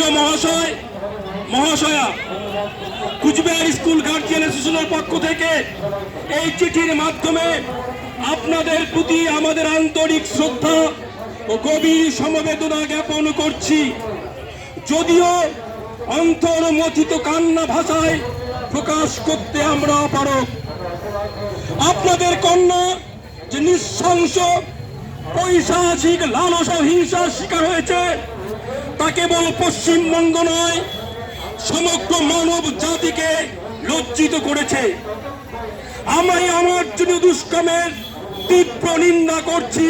প্রিয় মহাশয় মহাশয়া, Cooch Behar school guardian অ্যাসোসিয়েশনের পক্ষ থেকে এই চিঠির মাধ্যমে আপনাদের প্রতি আমাদের আন্তরিক শ্রদ্ধা ও গভীর সমবেদনা জ্ঞাপন করছি। যদিও অন্তর্মথিত কান্না ভাষায় প্রকাশ করতে আমরা অপারগ। আপনাদের কন্যা যে নৃশংস পৈশাচিক লালসা হিংসার শিকার হয়েছে তা কেবল পশ্চিমবঙ্গ নয়, সমগ্র মানব জাতিকে লজ্জিত করেছে। আমরা আমার জন্য দুষ্কর্মের তীব্র নিন্দা করছি,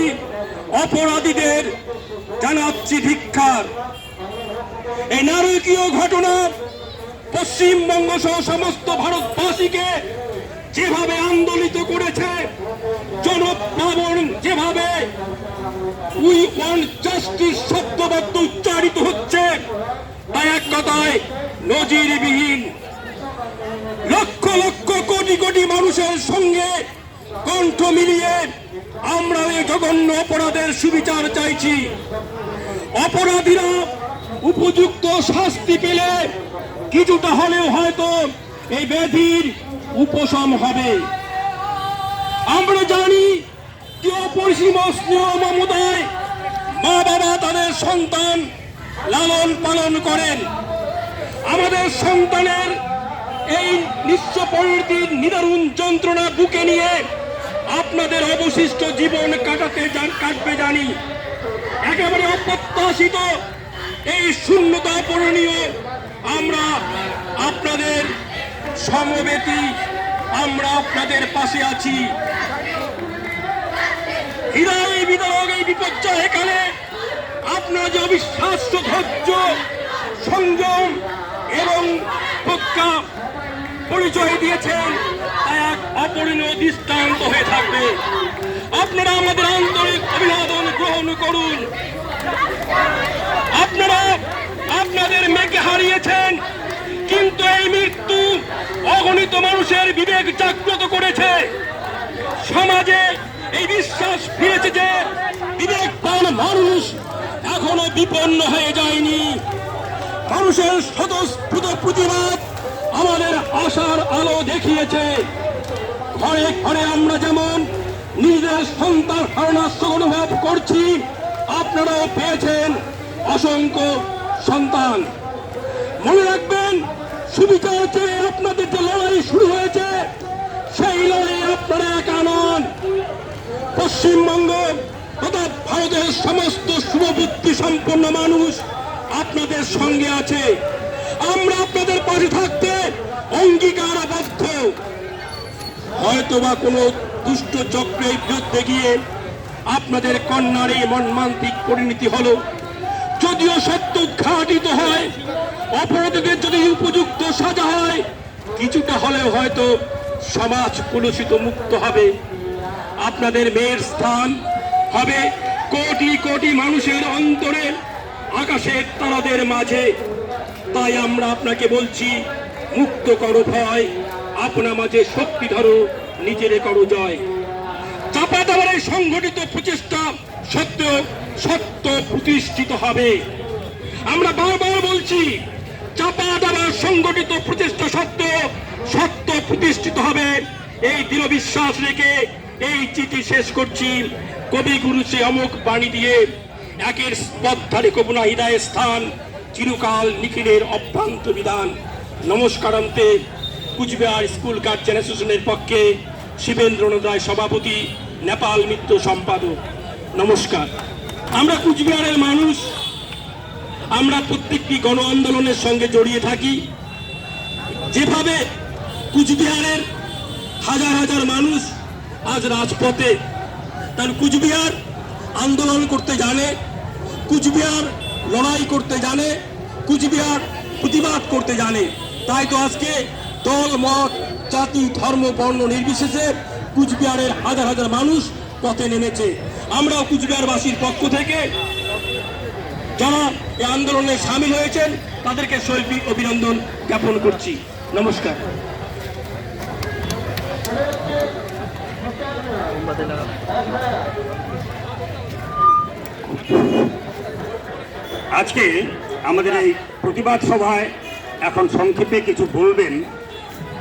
অপরাধীদের জানাচ্ছি ধিক্কার। এই নারকীয় ঘটনা পশ্চিমবঙ্গ সহ সমস্ত ভারতবাসীকে যেভাবে আন্দোলিত করেছে, জনপ্লাবন যেভাবে উই ওয়ান্ট জাস্টিস শব্দবদ্ধ উচ্চারিত হচ্ছে, তা এক কথায় নজিরবিহীন। লক্ষ লক্ষ কোটি কোটি মানুষের সঙ্গে কণ্ঠ মিলিয়ে আমরা এই জঘন্য অপরাধের সুবিচার চাইছি। অপরাধীরা উপযুক্ত শাস্তি পেলে কিছুটা হলেও হয়তো এই ব্যাধির উপশম হবে। আমরা জানি কি অপরিসীম স্নেহ মমতায় মা বাবা তাদের সন্তান লালন পালন করেন। আমাদের সন্তানের এই নিঃস্ব পরিণতির নিদারুণ যন্ত্রণা বুকে নিয়ে আপনাদের অবশিষ্ট জীবন কাটবে জানি। একেবারে অপ্রত্যাশিত এই শূন্যতা পূরণীয় আমরা আপনাদের সমবেতী, আমরা আপনাদের পাশে আছি। হৃদয় বিদারক এই বিপর্যয় কালে আপনারা যে অবিশ্বাস্য ধৈর্য, সংযম এবং প্রজ্ঞা পরিচয় দিয়েছেন তা এক অপরিণীয় দৃষ্টান্ত হয়ে থাকবে। আপনারা আমাদের আন্তরিক অভিবাদন গ্রহণ করুন। আপনারা আপনাদের মেয়েকে হারিয়েছেন, কিন্তু এই মৃত্যু অগণিত মানুষের বিবেক জাগ্রত করেছে। সমাজে এই বিশ্বাস ফিরেছে যে বিবেকবান মানুষ এখনো বিপন্ন হয়ে যায়নি। মানুষের স্বতঃস্ফূর্ত প্রতিবাদ আমাদের আশার আলো দেখিয়েছে। ঘরে ঘরে আমরা যেমন নিজের সন্তান হারানোর অনুভব করছি, আপনারাও পেয়েছেন অসংখ্য সন্তান। মনে রাখবেন, সুবিচার চেয়ে আপনাদের যে লড়াই শুরু হয়েছে, সেই লড়াই আপনারা একা নন। পশ্চিমবঙ্গ তথা ভারতের সমস্ত শুভবুদ্ধি সম্পন্ন মানুষ আপনাদের সঙ্গে আছে। আমরা আপনাদের পাশে থাকতে অঙ্গীকারবদ্ধ। হয়তোবা কোনো দুষ্ট চক্রের বিরুদ্ধে গিয়ে আপনাদের কন্যার এই মর্মান্তিক পরিণতি হলো। যদিও সত্য উদ্ঘাটিত হয়, অপরাধীদের যদি উপযুক্ত সাজা হয়, কিছুটা হলেও হয়তো সমাজ কলুষিত মুক্ত হবে। আপনাদের মেয়ের স্থান হবে কোটি কোটি মানুষের অন্তরে, আকাশের তারাদের মাঝে। তাই আমরা আপনাকে বলছি, মুক্ত করো ভয়, আপনা মাঝে শক্তি ধরো, নিজেরে করো জয়। চাপা দেওয়ার এই সংগঠিত প্রচেষ্টা সত্ত্বেও সত্য প্রতিষ্ঠিত হবে। আমরা বারবার বলছি, চাপা দেওয়ার সংগঠিত প্রচেষ্টা সত্ত্বেও সত্য প্রতিষ্ঠিত হবে। এই দৃঢ় বিশ্বাস রেখে এই চিঠি শেষ করছি। কবিগুরু সে অমুক বাণী দিয়ে, একের পথধারে কবুনা হৃদয় স্থান, চিরকাল নিখিলের অভ্রান্ত বিধান। নমস্কারান্তে কুচবিহার স্কুল গার্জিয়ান অ্যাসোসিয়েশনের পক্ষে শিবেন্দ্রনাথ রায় সভাপতি, নেপাল মিত্র সম্পাদক। নমস্কার। আমরা কুচবিহারের মানুষ, আমরা প্রত্যেকটি গণ আন্দোলনের সঙ্গে জড়িয়ে থাকি। যেভাবে কুচবিহারের হাজার হাজার মানুষ আজ রাজপথে, তার কুচবিহার আন্দোলন করতে জানে, কুচবিহার লড়াই করতে জানে, কুচবিহার প্রতিবাদ করতে জানে। তাই তো আজকে দল মত জাতি ধর্ম বর্ণ নির্বিশেষে কুচবিহারের হাজার হাজার মানুষ পথে নেমেছে। আমরাও কুচবিহারবাসীর পক্ষ থেকে যারা এই আন্দোলনে সামিল হয়েছেন তাদেরকে শৈল্পিক অভিনন্দন জ্ঞাপন করছি। নমস্কার। আজকে আমাদের এই প্রতিবাদ সভায় এখন সংক্ষেপে কিছু বলবেন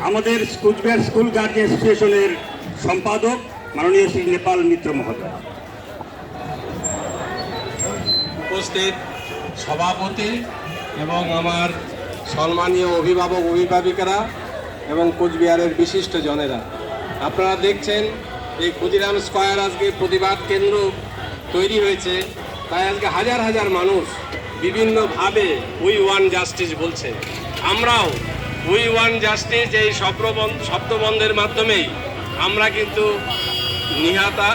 আমাদের কুচবিহার স্কুল গার্জিয়ান অ্যাসোসিয়েশনের সম্পাদক মাননীয় শ্রী নেপাল মিত্র মহোদয়। উপস্থিত সভাপতি এবং আমার সম্মানীয় অভিভাবক অভিভাবিকারা এবং কোচবিহারের বিশিষ্ট জনেরা, আপনারা দেখছেন এই ক্ষুদিরাম স্কয়ার আজকে প্রতিবাদ কেন্দ্র তৈরি হয়েছে। তাই আজকে হাজার হাজার মানুষ বিভিন্নভাবে উই ওয়ান জাস্টিস বলছে। আমরাও উই ওয়ান জাস্টিস এই শব্দবন্ধের মাধ্যমেই আমরা কিন্তু নিহতা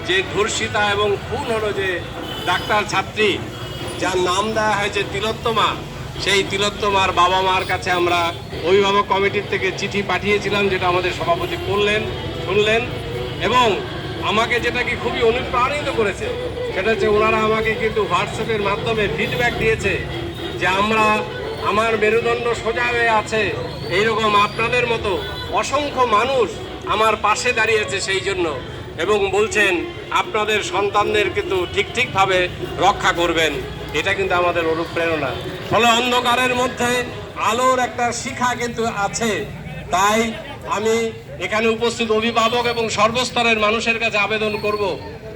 যে ধর্ষিতা এবং খুন হলো যে ডাক্তার ছাত্রী যার নাম দেওয়া হয়েছে তিলোত্তমা, সেই তিলোত্তমার বাবা মার কাছে আমরা অভিভাবক কমিটির থেকে চিঠি পাঠিয়েছিলাম, যেটা আমাদের সভাপতি শুনলেন। এবং আমাকে যেটা কি খুবই অনুপ্রাণিত করেছে সেটা হচ্ছে ওনারা আমাকে কিন্তু হোয়াটসঅ্যাপের মাধ্যমে ফিডব্যাক দিয়েছে যে আমার মেরুদণ্ড সোজা হয়ে আছে, এইরকম আপনাদের মতো অসংখ্য মানুষ আমার পাশে দাঁড়িয়েছে সেই জন্য, এবং বলছেন আপনাদের সন্তানদের কিন্তু ঠিকভাবে রক্ষা করবেন। এটা কিন্তু আমাদের অনুপ্রেরণা। ফলে অন্ধকারের মধ্যে আলোর একটা শিখা কিন্তু আছে। তাই আমি এখানে উপস্থিত অভিভাবক এবং সর্বস্তরের মানুষের কাছে আবেদন করব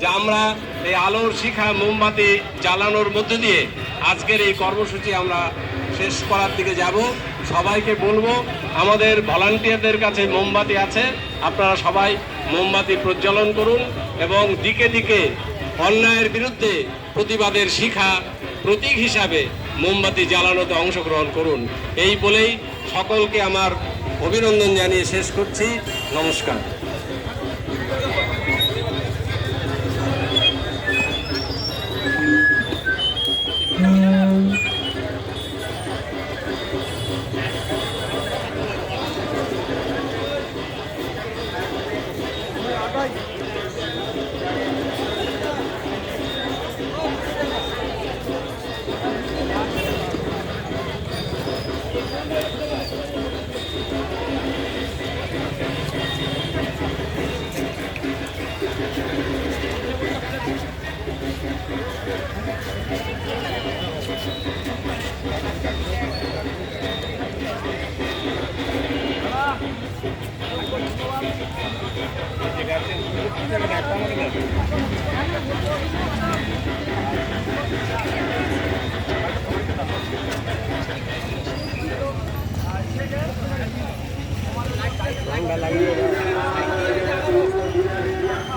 যে আমরা এই আলোর শিখা মোমবাতি জ্বালানোর মধ্য দিয়ে আজকের এই কর্মসূচি আমরা শেষ করার দিকে যাব। সবাইকে বলবো আমাদের ভলান্টিয়ারদের কাছে মোমবাতি আছে, আপনারা সবাই মোমবাতি প্রজ্বলন করুন এবং দিকে দিকে অন্যায়ের বিরুদ্ধে প্রতিবাদের শিখা প্রতীক হিসাবে মোমবাতি জ্বালানোতে অংশগ্রহণ করুন। এই বলেই সকলকে আমার অভিনন্দন জানিয়ে শেষ করছি। নমস্কার। একটা